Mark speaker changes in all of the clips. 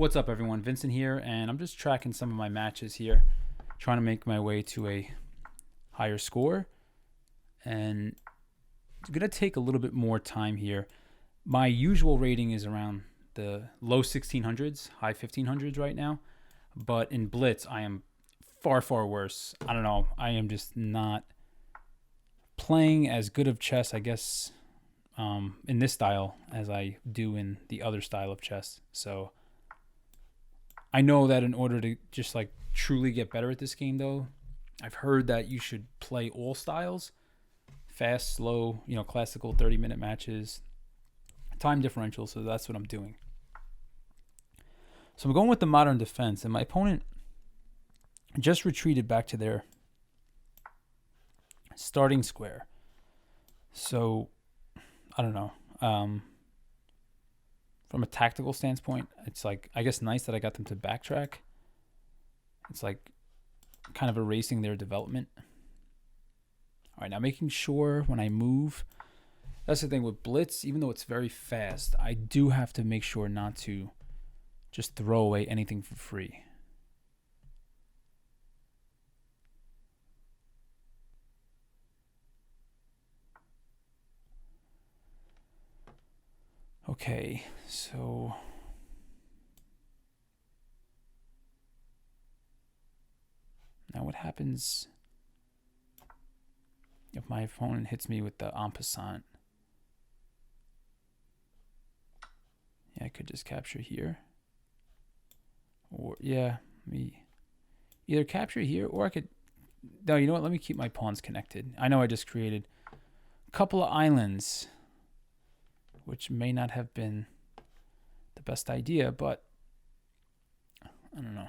Speaker 1: What's up, everyone? Vincent here, and I'm just tracking some of my matches here, trying to make my way to a higher score, and it's going to take a little bit more time here. My usual rating is around the low 1600s, high 1500s right now, but in Blitz, I am far, far worse. I don't know. I am just not playing as good of chess, I guess, in this style as I do in the other style of chess. So I know that in order to just like truly get better at this game, though, I've heard that you should play all styles, fast, slow, classical 30-minute matches, time differential. So that's what I'm doing. So I'm going with the modern defense, and my opponent just retreated back to their starting square. So I don't know. From a tactical standpoint, it's like, I guess, nice that I got them to backtrack. It's like kind of erasing their development. All right, now making sure when I move, that's the thing with Blitz, even though it's very fast, I do have to make sure not to just throw away anything for free. Okay, so now what happens if my opponent hits me with the en passant? Yeah, I could just capture here. Or, yeah, me either capture here, or I could... No, you know what? Let me keep my pawns connected. I know I just created a couple of islands, which may not have been the best idea, but I don't know.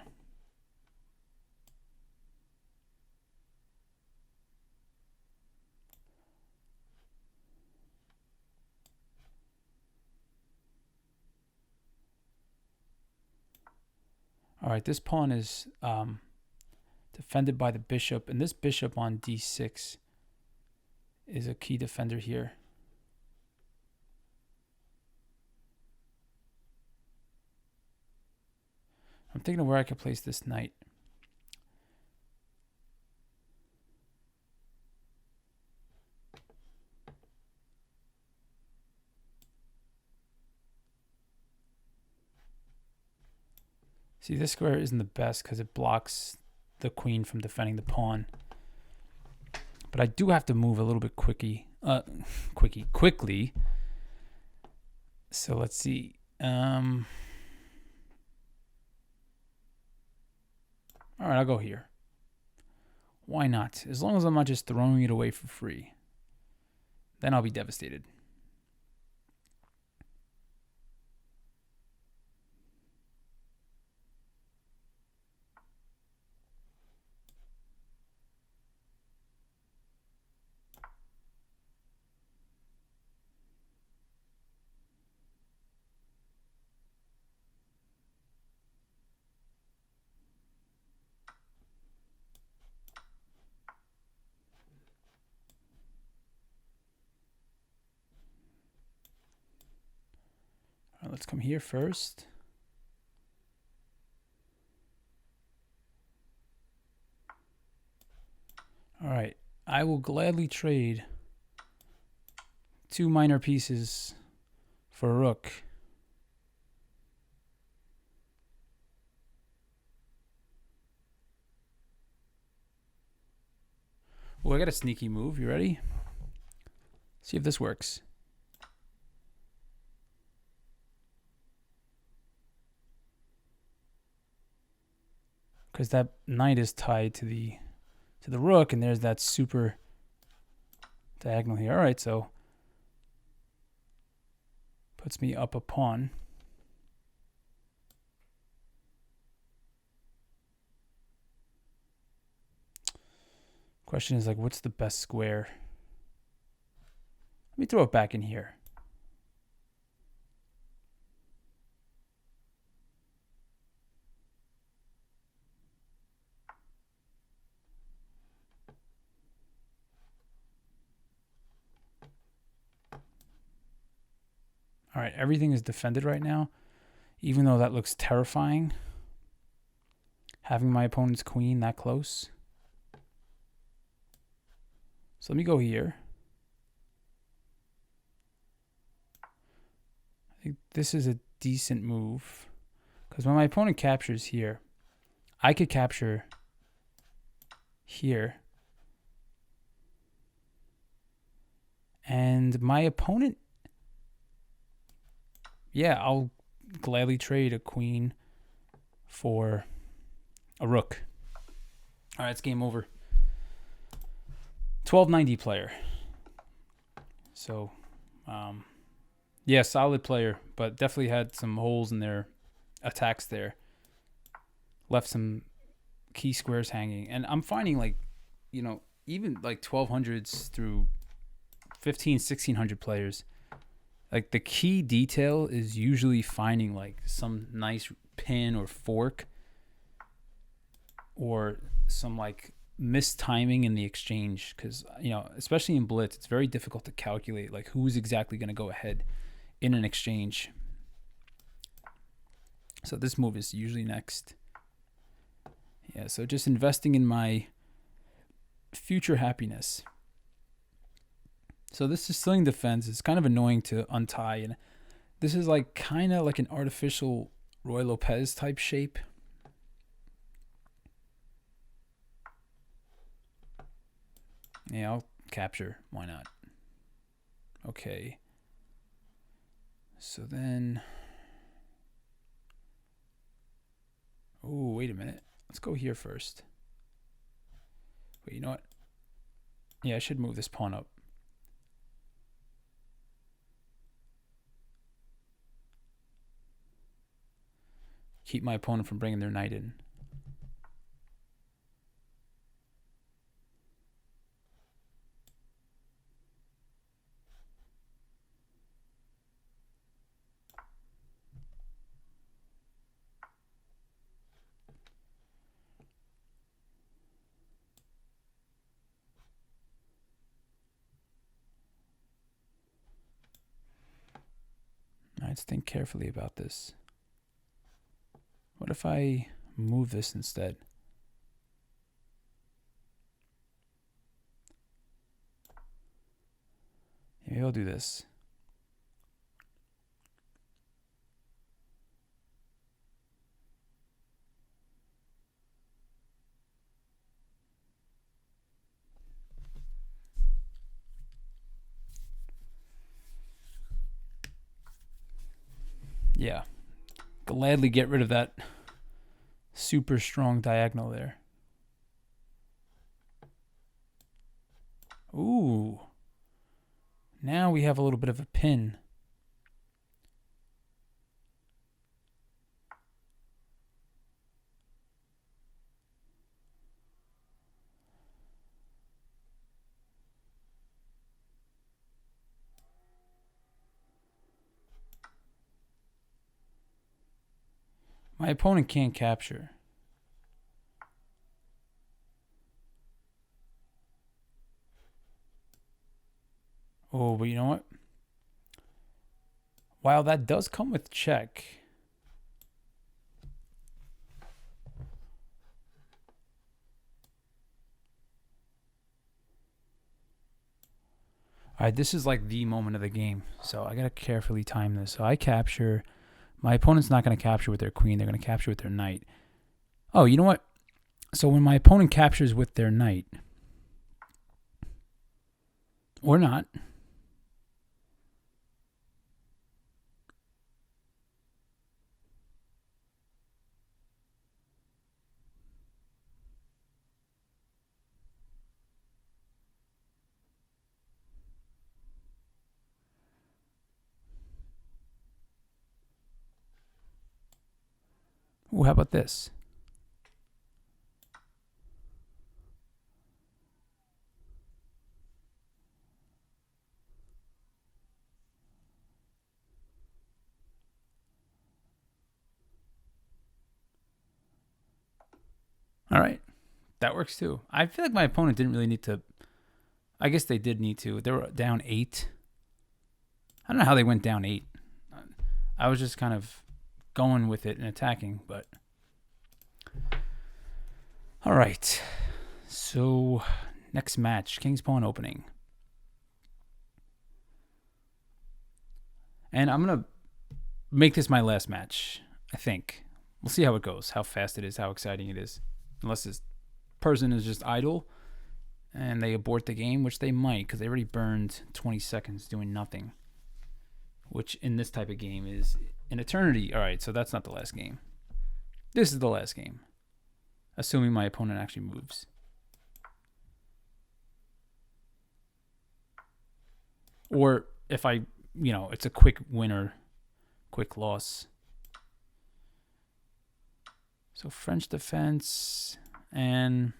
Speaker 1: All right, this pawn is defended by the bishop, and this bishop on d6 is a key defender here. I'm thinking of where I could place this knight. See, this square isn't the best because it blocks the queen from defending the pawn. But I do have to move a little bit quickly. So let's see. All right, I'll go here. Why not? As long as I'm not just throwing it away for free. Then I'll be devastated. All right, let's come here first. All right, I will gladly trade 2 minor pieces for a rook. Oh, I got a sneaky move. You ready? See if this works. Because that knight is tied to the rook, and there's that super diagonal here. All right, so puts me up a pawn. Question is, like, what's the best square? Let me throw it back in here. All right, everything is defended right now. Even though that looks terrifying, having my opponent's queen that close. So let me go here. I think this is a decent move. Because when my opponent captures here, I could capture here. And my opponent, yeah, I'll gladly trade a queen for a rook. All right, it's game over. 1290 player. So, yeah, solid player, but definitely had some holes in their attacks there. Left some key squares hanging. And I'm finding, like, you know, even like 1200s through 1600 players, like the key detail is usually finding like some nice pin or fork or some like mistiming in the exchange, because, you know, especially in Blitz, it's very difficult to calculate like who's exactly going to go ahead in an exchange. So this move is usually next. Yeah, so just investing in my future happiness. So this Sicilian defense is kind of annoying to untie, and this is like kind of like an artificial Roy Lopez type shape. Yeah, I'll capture. Why not? Okay. So then... Oh, wait a minute. Let's go here first. Wait, you know what? Yeah, I should move this pawn up. Keep my opponent from bringing their knight in. Let's think carefully about this. What if I move this instead? Maybe I'll do this. Yeah, gladly get rid of that super strong diagonal there. Ooh. Now we have a little bit of a pin. My opponent can't capture. Oh, but you know what? While that does come with check, all right, this is like the moment of the game, so I gotta carefully time this. So I capture. My opponent's not going to capture with their queen. They're going to capture with their knight. Oh, you know what? So when my opponent captures with their knight, or not, ooh, how about this? All right. That works too. I feel like my opponent didn't really need to. I guess they did need to. They were down 8. I don't know how they went down 8. I was just kind of going with it and attacking, but all right. So next match, King's Pawn opening. And I'm going to make this my last match, I think. We'll see how it goes, how fast it is, how exciting it is. Unless this person is just idle and they abort the game, which they might because they already burned 20 seconds doing nothing, which in this type of game is an eternity. All right, so that's not the last game. This is the last game, assuming my opponent actually moves. Or if I, it's a quick win or quick loss. So French defense, and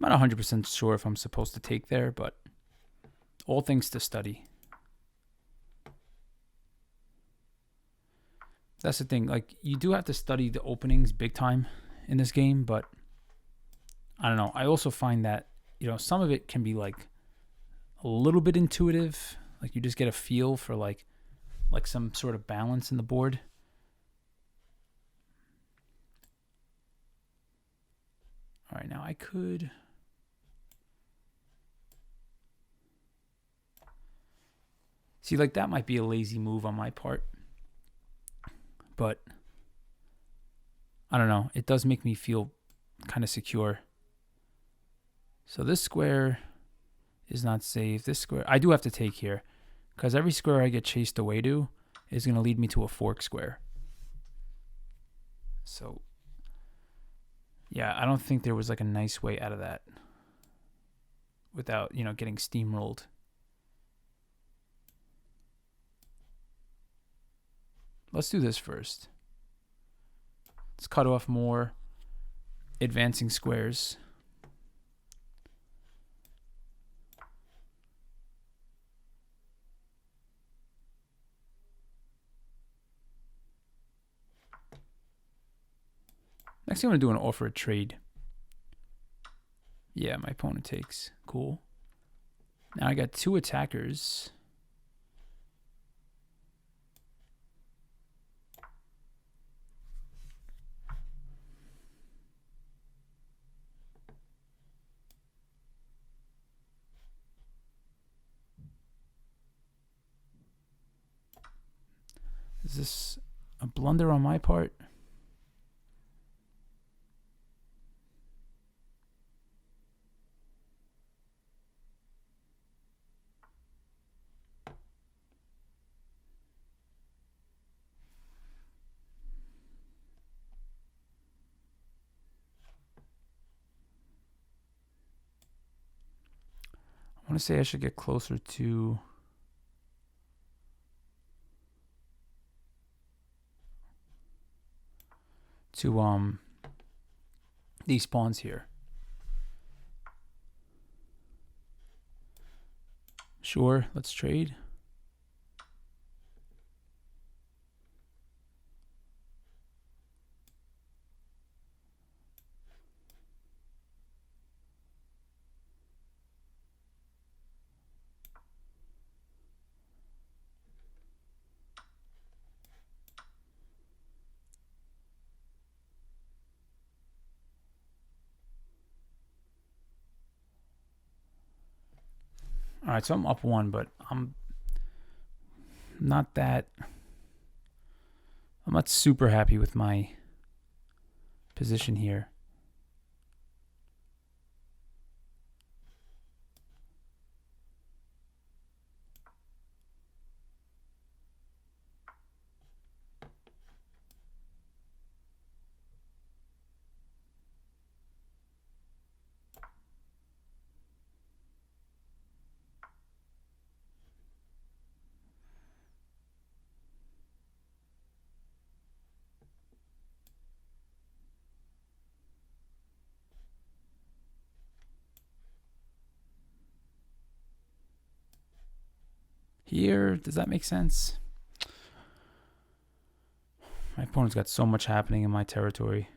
Speaker 1: I'm not 100% sure if I'm supposed to take there, but all things to study. That's the thing. Like, you do have to study the openings big time in this game, but I don't know. I also find that, some of it can be like a little bit intuitive. Like, you just get a feel for like some sort of balance in the board. All right, now I could... See, like, that might be a lazy move on my part. But I don't know. It does make me feel kind of secure. So this square is not safe. This square, I do have to take here, because every square I get chased away to is going to lead me to a fork square. So, yeah, I don't think there was like a nice way out of that without, getting steamrolled. Let's do this first. Let's cut off more advancing squares. Next thing I'm going to do an offer a trade. Yeah, my opponent takes. Cool. Now I got two attackers. Is this a blunder on my part? I want to say I should get closer to... these pawns here. Sure, let's trade. All right, so I'm up one, but I'm not super happy with my position here. Here, does that make sense? My opponent's got so much happening in my territory.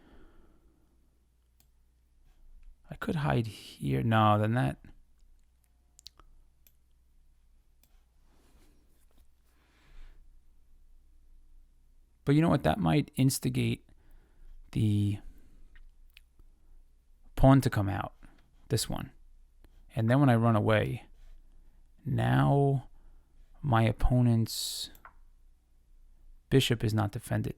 Speaker 1: I could hide here. No, then that... But you know what? That might instigate the pawn to come out. This one. And then when I run away, now my opponent's bishop is not defended.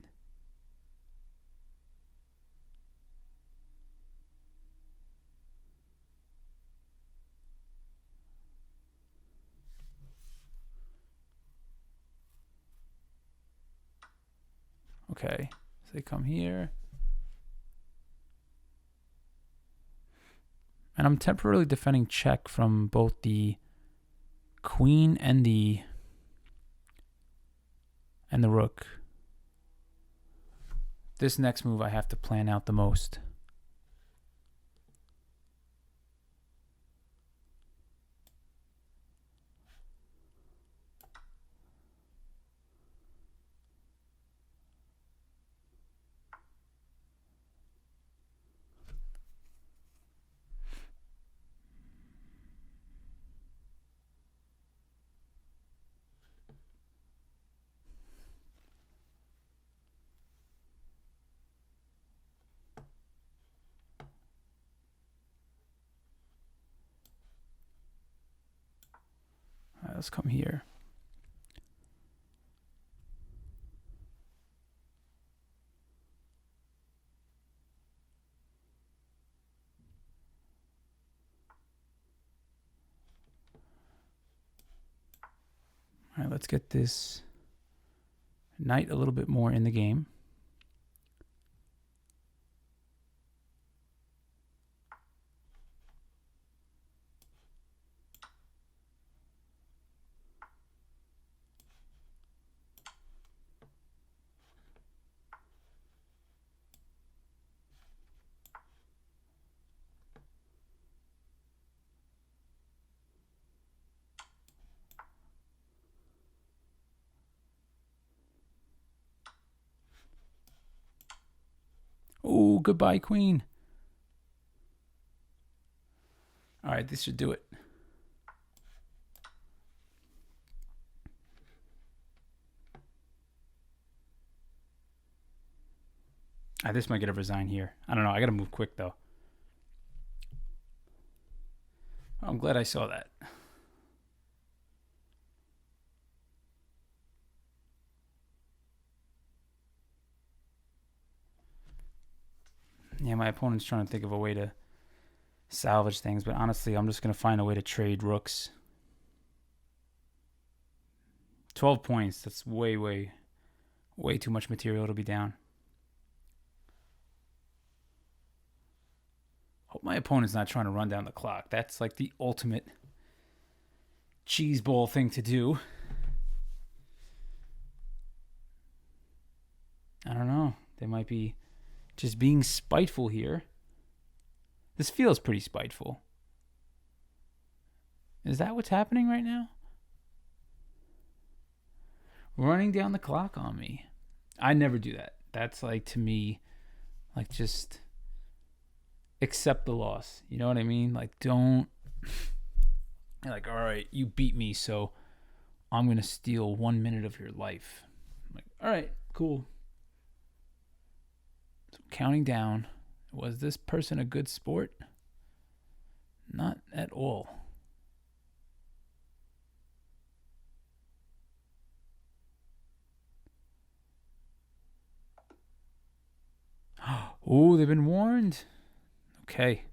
Speaker 1: Okay, so they come here. And I'm temporarily defending check from both the queen and the rook. This next move I have to plan out the most. All right, let's come here. All right, let's get this knight a little bit more in the game. Oh, goodbye, queen. All right, this should do it. This might get a resign here. I don't know. I got to move quick, though. I'm glad I saw that. Yeah, my opponent's trying to think of a way to salvage things, but honestly, I'm just going to find a way to trade rooks. 12 points. That's way too much material to be down. Hope my opponent's not trying to run down the clock. That's like the ultimate cheese ball thing to do. I don't know. They might be just being spiteful here. This feels pretty spiteful. Is that what's happening right now? Running down the clock on me. I never do that. That's like, to me, like, just accept the loss. You know what I mean? Like, don't, you're like, all right, you beat me, so I'm going to steal 1 minute of your life. I'm like, all right, cool. So counting down. Was this person a good sport? Not at all. Oh, they've been warned. Okay.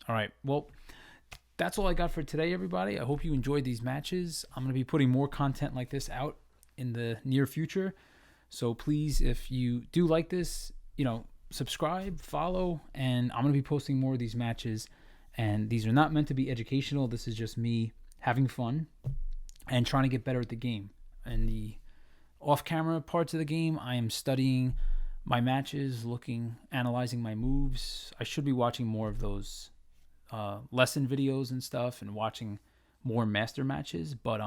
Speaker 1: All right. Well, that's all I got for today, everybody. I hope you enjoyed these matches. I'm going to be putting more content like this out in the near future. So please, if you do like this, subscribe, follow, and I'm going to be posting more of these matches. And these are not meant to be educational. This is just me having fun and trying to get better at the game. And the off-camera parts of the game, I am studying my matches, analyzing my moves. I should be watching more of those lesson videos and stuff and watching more master matches. But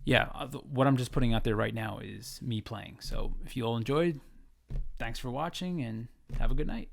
Speaker 1: yeah, what I'm just putting out there right now is me playing. So if you all enjoyed, thanks for watching and have a good night.